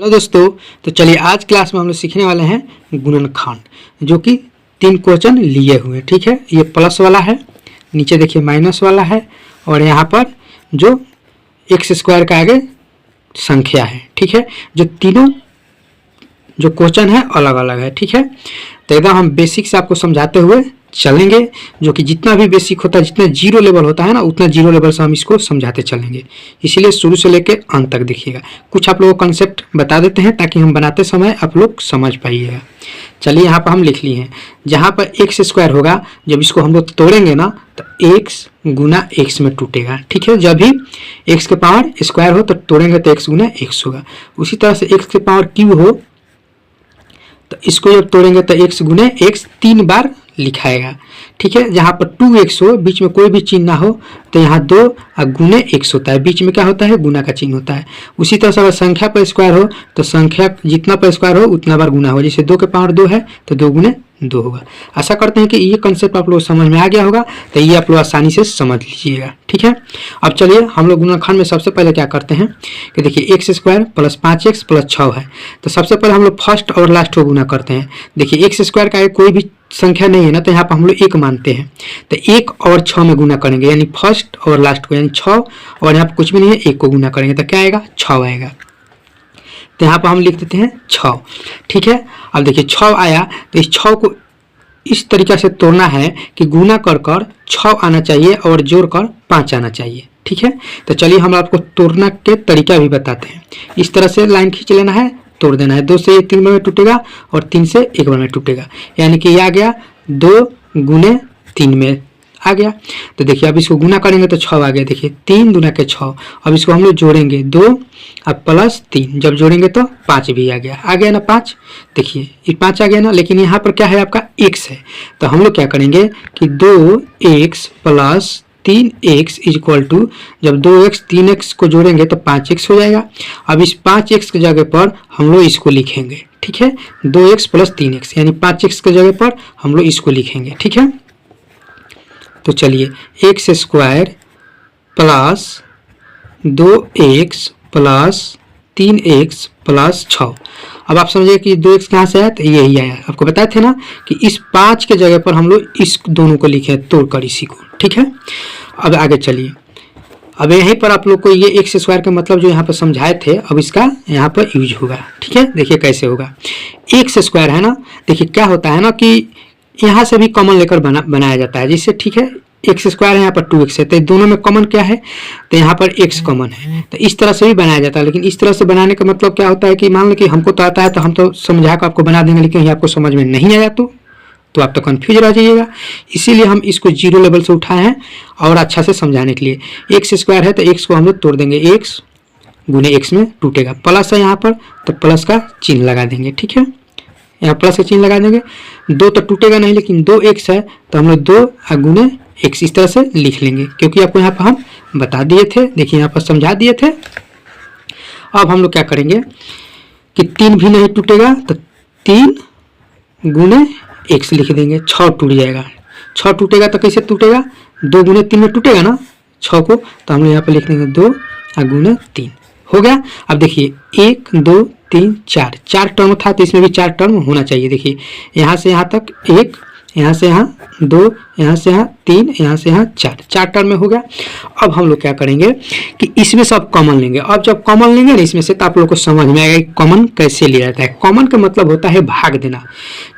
Hello दोस्तों, तो चलिए आज क्लास में हम लोग सीखने वाले हैं गुणनखंड, जो कि 3 क्वेश्चन लिए हुए हैं। ठीक है, ये प्लस वाला है, नीचे देखिए माइनस वाला है, और यहाँ पर जो एक्स स्क्वायर का आगे संख्या है। ठीक है, जो तीनों जो क्वेश्चन है अलग अलग है। ठीक है, तो एकदम हम बेसिक से आपको समझाते हुए चलेंगे, जो कि जितना भी बेसिक होता है, जितना जीरो लेवल होता है ना, उतना जीरो लेवल से हम इसको समझाते चलेंगे। इसीलिए शुरू से लेकर अंत तक देखिएगा। कुछ आप लोगों को कंसेप्ट बता देते हैं ताकि हम बनाते समय आप लोग समझ पाइएगा। चलिए यहाँ पर हम लिख लिए हैं, जहाँ पर एक्स स्क्वायर होगा, जब इसको हम लोग तोड़ेंगे ना तो एक्स गुना एक्स में टूटेगा। ठीक है, जब भी एक्स के पावर स्क्वायर हो तो तोड़ेंगे तो एक्स गुना एक्स होगा। उसी तरह से एक्स के पावर क्यूब हो तो इसको जब तोड़ेंगे तो एक्स गुने एक्स 3 बार लिखाएगा। ठीक है, जहाँ पर 2x हो, बीच में कोई भी चिन्ह ना हो, तो यहाँ 2 गुने x होता है, बीच में क्या होता है, गुना का चिन्ह होता है। उसी तरह से अगर संख्या पर स्क्वायर हो तो संख्या जितना पर स्क्वायर हो उतना बार गुना हो। जैसे 2 के पावर 2 है तो 2 गुने 2 होगा। आशा करते हैं कि ये कंसेप्ट आप लोग समझ में आ गया होगा, तो ये आप लोग आसानी से समझ लीजिएगा। ठीक है, अब चलिए हम लोग गुणनखंड में सबसे पहले क्या करते हैं कि देखिए x square plus 5x plus 6 है, तो सबसे पहले हम लोग फर्स्ट और लास्ट को गुना करते हैं। देखिए एक्स स्क्वायर का कोई भी संख्या नहीं है ना, तो यहाँ पर हम लोग 1 मानते हैं, तो 1 और 6 में गुना करेंगे, यानी फर्स्ट और लास्ट को, यानी 6 और यहाँ पर कुछ भी नहीं है, 1 को गुना करेंगे तो क्या आएगा, 6 आएगा। तो यहाँ पर हम लिख देते हैं 6। ठीक है, अब देखिए 6 आया, तो इस 6 को इस तरीक़ा से तोड़ना है कि गुना कर 6 आना चाहिए और जोड़ कर 5 आना चाहिए। ठीक है, तो चलिए हम आपको तोड़ना के तरीका भी बताते हैं। इस तरह से लाइन खींच लेना है, तोड़ देना है। 2 से ये 3 बार में टूटेगा और 3 से 1 बार में टूटेगा, यानी कि ये आ गया 2 गुने 3 में आ गया। तो देखिए अब इसको गुना करेंगे तो 6 आ गया। देखिए 3 गुना के 6। अब इसको हम लोग जोड़ेंगे 2 अब प्लस 3, जब जोड़ेंगे तो 5 भी आ गया ना 5। देखिए ये 5 आ गया ना, लेकिन यहाँ पर क्या है, आपका x है, तो हम लोग क्या करेंगे कि 2x plus 3x equal to, जब 2x 3x को जोड़ेंगे तो 5x हो जाएगा। अब इस 5x की जगह पर हम लोग इसको लिखेंगे। ठीक है, 2x प्लस 3x यानी 5x की जगह पर हम लोग इसको लिखेंगे। ठीक है, तो चलिए x square plus 2x plus 3x plus 6। अब आप समझिए कि 2x कहाँ से आया, तो यही आया। आपको बताए थे ना कि इस 5 के जगह पर हम लोग इस दोनों को लिखे तोड़कर इसी को। ठीक है, अब आगे चलिए। अब यहीं पर आप लोग को ये एक्स स्क्वायर का मतलब जो यहाँ पर समझाए थे, अब इसका यहाँ पर यूज होगा। ठीक है, देखिए कैसे होगा। एक्स स्क्वायर है ना, देखिए क्या होता है ना कि यहाँ से भी कॉमन लेकर बनाया जाता है, जिससे ठीक है एक्स स्क्वायर है, यहाँ पर 2x है, तो दोनों में कॉमन क्या है, तो यहाँ पर x कॉमन है, तो इस तरह से भी बनाया जाता है। लेकिन इस तरह से बनाने का मतलब क्या होता है कि मान लो कि हमको तो आता है तो हम तो समझा कर आपको बना देंगे, लेकिन ये आपको समझ में नहीं आया तो आप तो कन्फ्यूज रह जाइएगा। इसीलिए हम इसको जीरो लेवल से उठाए हैं और अच्छा से समझाने के लिए। एक्स स्क्वायर है तो एक्स को हम लोग तोड़ देंगे, एक्स गुने एक्स में टूटेगा, प्लस है यहाँ पर तो प्लस का चिन्ह लगा देंगे। ठीक है, यहाँ प्लस का चिन्ह लगा देंगे। 2 तो टूटेगा नहीं, लेकिन 2x है तो हम लोग 2 गुने x इस तरह से लिख लेंगे, क्योंकि आपको यहाँ पर हम बता दिए थे। देखिए यहाँ पर समझा दिए थे। अब हम लोग क्या करेंगे कि 3 भी नहीं टूटेगा तो 3 गुने x लिख देंगे, 6 टूट जाएगा। 6 टूटेगा तो कैसे टूटेगा, 2 गुने 3 में टूटेगा ना 6 को, तो हम लोग यहाँ पर लिख देंगे 2 गुने 3 हो गया। अब देखिए 1 2 3 4 टर्म था, तो इसमें भी 4 टर्म होना चाहिए। देखिए यहाँ से यहाँ तक 1, यहाँ से यहाँ 2, यहाँ से यहाँ 3, यहाँ से यहाँ 4 टर्म में हो गया। अब हम लोग क्या करेंगे कि इसमें सब कॉमन लेंगे। अब जब कॉमन लेंगे ना इसमें से, तो आप लोग को समझ में आएगा कि कॉमन कैसे लिया जाता है। कॉमन का मतलब होता है भाग देना।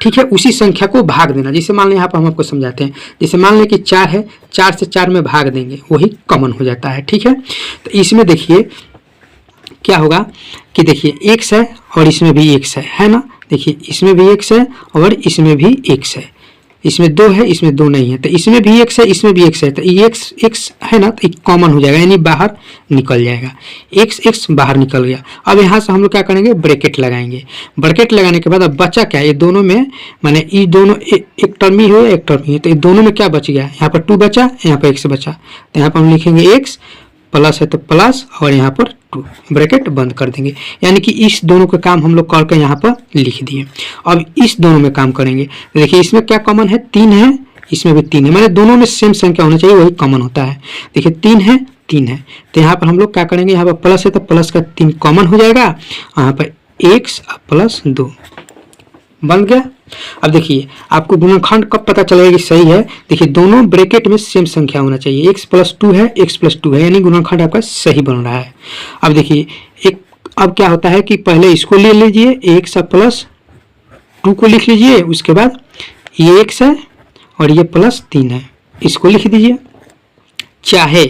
ठीक है, उसी संख्या को भाग देना। जैसे मान लें यहाँ पर हम आपको समझाते हैं, जैसे मान लें कि 4 है, 4 से 4 में भाग देंगे, वही कॉमन हो जाता है। ठीक है, तो इसमें देखिए क्या होगा कि देखिए x है और इसमें भी x है ना। देखिए इसमें भी x है और इसमें भी x है, इसमें 2 है, इसमें 2 नहीं है, तो इसमें भी x है, इसमें भी x है, तो ये x है ना, तो कॉमन हो जाएगा, यानी बाहर निकल जाएगा। x बाहर निकल गया। अब यहाँ से हम लोग क्या करेंगे, ब्रैकेट लगाएंगे। ब्रैकेट लगाने के बाद अब बचा क्या, ये दोनों में माने ये दोनों एक टर्म ही हो एक टर्म ही है, तो ये दोनों में क्या बच गया, यहाँ पर 2 बचा, यहाँ पर x बचा, तो यहाँ पर हम लिखेंगे x प्लस है तो प्लस और यहाँ पर 2, ब्रैकेट बंद कर देंगे। यानी कि इस दोनों का काम हम लोग करके यहाँ पर लिख दिए। अब इस दोनों में काम करेंगे, तो देखिए इसमें क्या कॉमन है, 3 है, इसमें भी 3 है, माने दोनों में सेम संख्या होना चाहिए, वही कॉमन होता है। देखिए 3 है, 3 है, तो यहाँ पर हम लोग क्या करेंगे, यहाँ पर प्लस है तो प्लस का 3 कॉमन हो जाएगा, यहाँ पर x प्लस 2 बन गया। अब देखिए आपको गुणनखंड कब पता चलेगा कि सही है, देखिए दोनों ब्रैकेट में सेम संख्या होना चाहिए, x प्लस 2 है, x प्लस 2 है, यानी गुणनखंड आपका सही बन रहा है। अब देखिए अब क्या होता है कि पहले इसको ले लीजिए, x प्लस 2 को लिख लीजिए, उसके बाद ये x है और ये प्लस 3 है, इसको लिख दीजिए। चाहे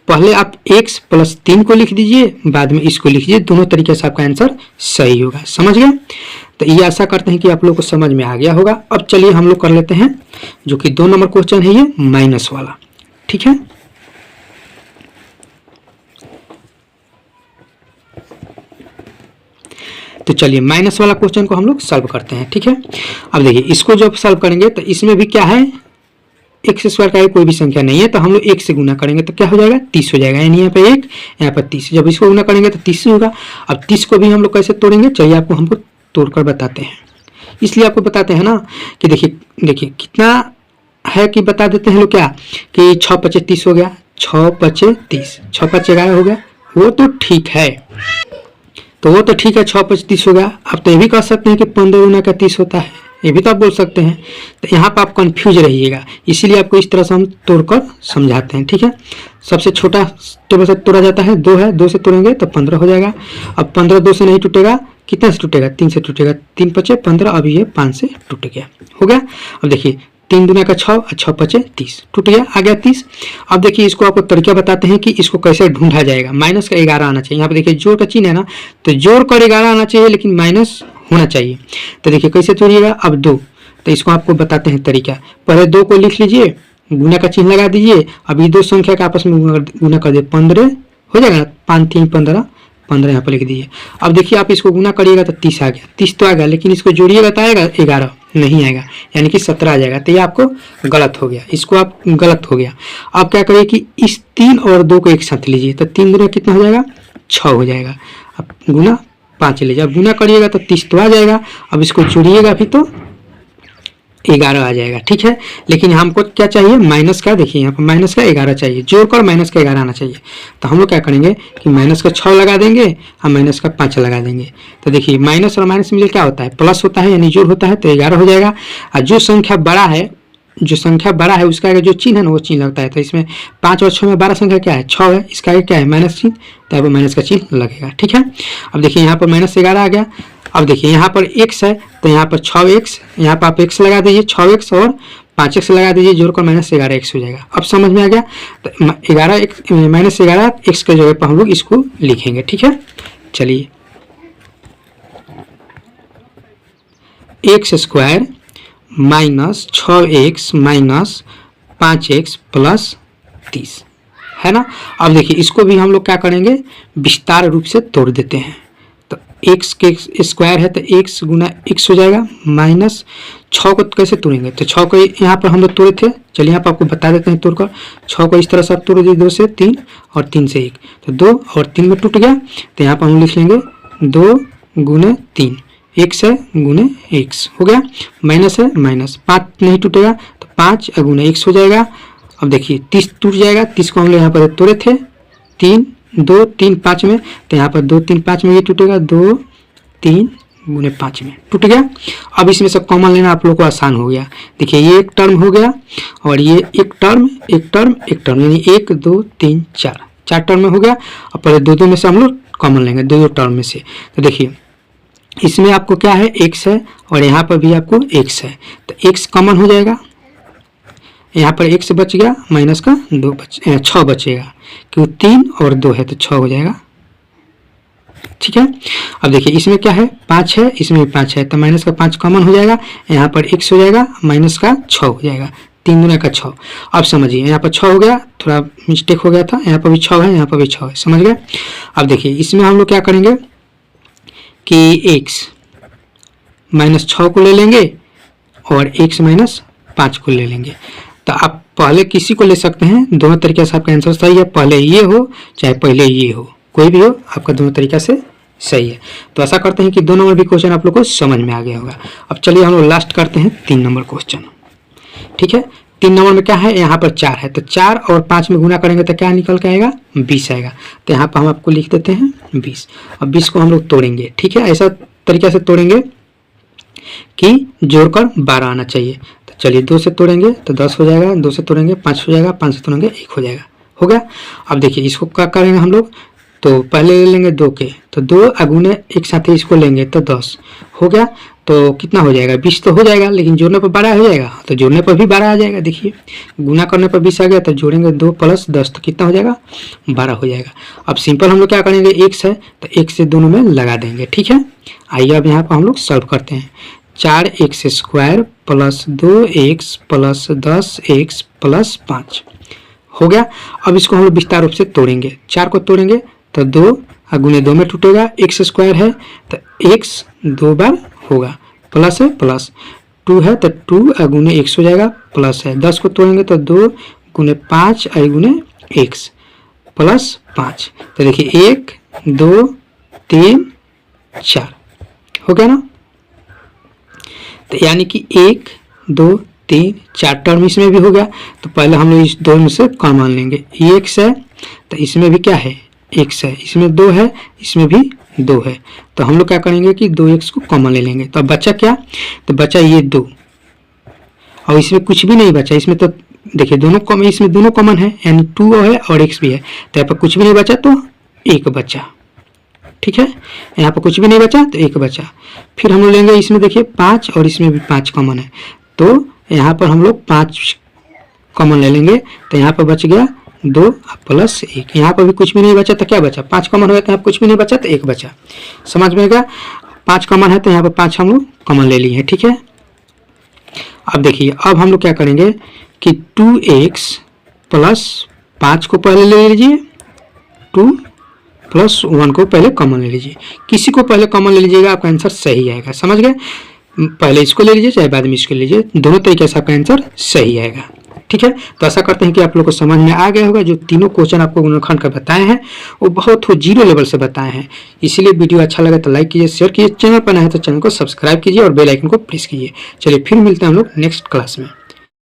पहले आप x प्लस 3 को लिख दीजिए, बाद में इसको लिख दीजिए, दोनों तरीके से आपका आंसर सही होगा। समझ गए? तो ये आशा करते हैं कि आप लोग को समझ में आ गया होगा। अब चलिए हम लोग कर लेते हैं जो कि 2 नंबर क्वेश्चन है, ये माइनस वाला। ठीक है, तो चलिए माइनस वाला क्वेश्चन को हम लोग सॉल्व करते हैं। ठीक है, अब देखिए इसको जब सॉल्व करेंगे तो इसमें भी क्या है, एक्स स्क्वायर का कोई भी संख्या नहीं है, तो हम लोग 1 से गुना करेंगे तो क्या हो जाएगा, 30 हो जाएगा, यानी यहाँ पे 1, यहाँ पर 30, जब इसको गुना करेंगे तो 30 होगा। अब 30 को भी हम लोग कैसे तोड़ेंगे, चलिए आपको हमको तोड़कर बताते हैं। इसलिए आपको बताते हैं ना कि देखिए कितना है कि बता देते हैं लोग क्या कि 6 × 5 = 30 हो गया, 6 × 5 = 30, 6 × 5 = 11 हो गया, वो तो ठीक है, तो वो तो ठीक है, 6 × 5 = 30 हो गया। आप तो ये भी कह सकते हैं कि 15 गुना का 30 होता है, ये भी तो आप बोल सकते हैं। तो यहाँ पर आप कंफ्यूज रहिएगा, इसीलिए आपको इस तरह से हम तोड़कर समझाते हैं। ठीक है, सबसे छोटा टेबल से तोड़ा जाता है 2 है, 2 से तोड़ेंगे तो 15 हो जाएगा। अब 15 2 से नहीं टूटेगा, कितना से टूटेगा, 3 से टूटेगा, 3 × 5 = 15, अब ये 5 से टूट गया, हो गया। अब देखिए 3 दूना का 6 और 6 × 5 = 30, टूट गया, आ गया 30। अब देखिए इसको आपको तरीका बताते हैं कि इसको कैसे ढूंढा जाएगा। माइनस का 11 आना चाहिए, यहाँ पे देखिए जोड़ का चिन्ह है ना, तो जोड़ कर 11 आना चाहिए, लेकिन माइनस होना चाहिए। तो देखिए कैसे तोड़िएगा, अब 2, तो इसको आपको बताते हैं तरीका। पहले 2 को लिख लीजिए, गुना का चिन्ह लगा दीजिए, अब ये 2 संख्या का आपस में गुना कर दे, 15 हो जाएगा ना, 5 × 3 = 15, 15 यहाँ पर लिख दीजिए। अब देखिए आप इसको गुना करिएगा तो 30 आ गया, 30 तो आ गया, लेकिन इसको जोड़िएगा तो आएगा 11 नहीं आएगा, यानी कि 17 आ जाएगा। तो ये आपको गलत हो गया, इसको आप गलत हो गया। अब क्या करिए कि इस 3 और 2 को एक साथ लीजिए, तो 3 दूना कितना हो जाएगा, 6 हो जाएगा। अब गुना 5 लीजिए, अब गुना करिएगा तो 30 तो आ जाएगा, अब इसको जोड़िएगा भी तो 11 आ जाएगा। ठीक है, लेकिन हमको क्या चाहिए, माइनस का, देखिए यहाँ पर माइनस का 11 चाहिए, जोड़कर माइनस का 11 आना चाहिए। तो हम लोग क्या करेंगे कि माइनस का 6 लगा देंगे और माइनस का 5 लगा देंगे। तो देखिए माइनस और माइनस मिले क्या होता है, प्लस होता है, यानी जोड़ होता है, तो 11 हो जाएगा। और जो संख्या बड़ा है उसका जो चिन्ह है ना वो चिन्ह लगता है। तो इसमें 5 और 6 में 12 संख्या क्या है, 6 है, इसका क्या है, माइनस चिन्ह, तो यहाँ पर माइनस का चिन्ह लगेगा। ठीक है, अब देखिए यहाँ पर -11 आ गया। अब देखिए यहाँ पर x है, तो यहाँ पर 6x, यहाँ पर आप x लगा दीजिए, 6x और 5x लगा दीजिए, जोड़कर -11x हो जाएगा। अब समझ में आ गया, तो -11x के जगह पर हम लोग इसको लिखेंगे। ठीक है, चलिए x² - 6x - 5x + 30 है ना। अब देखिए इसको भी हम लोग क्या करेंगे, विस्तार रूप से तोड़ देते हैं। तो x के स्क्वायर है तो x गुना x हो जाएगा, माइनस 6 को कैसे तोड़ेंगे, तो 6 को यहाँ पर हम लोग तोड़े थे, चलिए यहाँ पर आपको बता देते हैं तोड़कर। 6 को इस तरह से आप तोड़ दीजिए, 2 से 3 और 3 से 1, तो 2 और 3 में टूट गया। तो यहाँ पर हम लिख लेंगे 2 गुने 3, x है गुने x हो गया, माइनस है माइनस, 5 नहीं टूटेगा तो 5 गुने x हो जाएगा। अब देखिए 30 टूट जाएगा, 30 को हम लोग यहाँ पर तोड़े थे 3 2 3 5 में, तो यहाँ पर 2 3 5 में ये टूटेगा, 2 3 गुने 5 में टूट गया। अब इसमें से कॉमन लेना आप लोग को आसान हो गया। देखिए ये एक टर्म हो गया और ये एक टर्म यानी 1 2 3 4 टर्म में हो गया। और पहले 2 में से हम लोग कॉमन लेंगे, 2 टर्म में से। तो देखिए इसमें आपको क्या है, x है और यहाँ पर भी आपको x है, तो x कॉमन हो जाएगा, यहाँ पर x बच गया, माइनस का 6 बचेगा, क्योंकि 3 और 2 है तो 6 हो जाएगा। ठीक है, अब देखिए इसमें क्या है, 5 है, इसमें भी 5 है, तो माइनस का 5 कॉमन हो जाएगा, यहाँ पर x हो जाएगा, माइनस का 6 हो जाएगा, 3 गुना का 6। अब समझिए यहाँ पर 6 हो गया, थोड़ा मिस्टेक हो गया था, यहाँ पर भी 6 है, यहाँ पर भी 6 है, समझ गए। अब देखिए इसमें हम लोग क्या करेंगे कि x -6 को ले लेंगे और x -5 को ले लेंगे। तो आप पहले किसी को ले सकते हैं, दोनों तरीके से आपका आंसर सही है, पहले ये हो चाहे पहले ये हो, कोई भी हो, आपका दोनों तरीका से सही है। तो ऐसा करते हैं कि 2 नंबर भी क्वेश्चन आप लोग को समझ में आ गया होगा। अब चलिए हम लोग लास्ट करते हैं 3 नंबर क्वेश्चन। ठीक है, 3 नंबर में क्या है, यहाँ पर 4 है, तो 4 और 5 में गुना करेंगे तो क्या निकल के आएगा, 20 आएगा। तो यहाँ पर हम आपको लिख देते हैं 20। अब 20 को हम लोग तोड़ेंगे। ठीक है, ऐसा तरीके से तोड़ेंगे कि जोड़कर 12 आना चाहिए। तो चलिए 2 से तोड़ेंगे तो 10 हो जाएगा, 2 से तोड़ेंगे 5 हो जाएगा, 5 से तोड़ेंगे 1 हो जाएगा, हो गया। अब देखिए इसको क्या करेंगे हम लोग, तो पहले ले लेंगे 2 के, तो 2 अगुने एक साथ ही इसको लेंगे तो 10 हो गया। तो कितना हो जाएगा, 20 तो हो जाएगा, लेकिन जोड़ने पर 12 हो जाएगा, तो जोड़ने पर भी 12 आ जाएगा। देखिए गुना करने पर 20 आ गया, तो जोड़ेंगे 2 + 10 तो कितना हो जाएगा, 12 हो जाएगा। अब सिंपल हम लोग क्या करेंगे, x है तो x से दोनों में लगा देंगे, ठीक है। आइए अब यहाँ पर हम लोग सॉल्व करते हैं। 4x² + 2x + 10x + 5 हो गया। अब इसको हम लोग विस्तार रूप से तोड़ेंगे, 4 को तोड़ेंगे तो 2 अगुने 2 में टूटेगा, x² है तो x 2 बार होगा, प्लस है प्लस, 2 है तो 2 अगुने x हो जाएगा, प्लस है, 10 को तोड़ेंगे तो 2 गुने 5 अगुने x + 5। तो देखिए 1 2 3 4 हो गया ना। तो यानी कि 1 2 3 4 टर्म इसमें भी हो गया। तो पहले हम लोग इस दोनों से कॉमन लेंगे, ये x है तो इसमें भी क्या है, x है, इसमें 2 है, इसमें भी 2 है, तो हम लोग क्या करेंगे कि 2x को कॉमन ले लेंगे। तो अब बचा क्या, तो बचा ये 2 और इसमें कुछ भी नहीं बचा, इसमें तो देखिए दोनों कॉमन, इसमें दोनों कॉमन है, यानी 2 है और x भी है, तो यहाँ पर कुछ भी नहीं बचा तो 1 बचा, ठीक है। यहाँ पर कुछ भी नहीं बचा तो 1 बचा। फिर हम लोग लेंगे इसमें देखिए 5 और इसमें भी 5 कॉमन है, तो यहाँ पर हम लोग 5 कॉमन ले लेंगे, तो यहाँ पर बच गया 2 + 1। यहाँ पर भी कुछ भी नहीं बचा तो क्या बचा, 5 कॉमन हो गया, तो यहाँ पर कुछ भी नहीं बचा तो 1 बचा। समझ में गया, 5 कॉमन है तो यहाँ पर 5 हम लोग कॉमन ले लिए हैं, ठीक है। अब देखिए अब हम लोग क्या करेंगे कि 2x + 5 को पहले ले लीजिए, 2 + 1 को पहले कॉमन ले लीजिए, किसी को पहले कॉमन ले लीजिएगा, आपका आंसर सही आएगा। समझ गए, पहले इसको ले लीजिए चाहे बाद में इसको लीजिए, दोनों तरीके से आपका आंसर सही आएगा, ठीक है। तो ऐसा करते हैं कि आप लोग को समझ में आ गया होगा। जो तीनों क्वेश्चन आपको गुणनखंड का बताए हैं वो बहुत हो 0 लेवल से बताए हैं, इसीलिए वीडियो अच्छा लगा तो लाइक कीजिए, शेयर कीजिए, चैनल पर नया है तो चैनल को सब्सक्राइब कीजिए और बेल आइकन को प्रेस कीजिए। चलिए फिर मिलते हैं हम लोग नेक्स्ट क्लास में।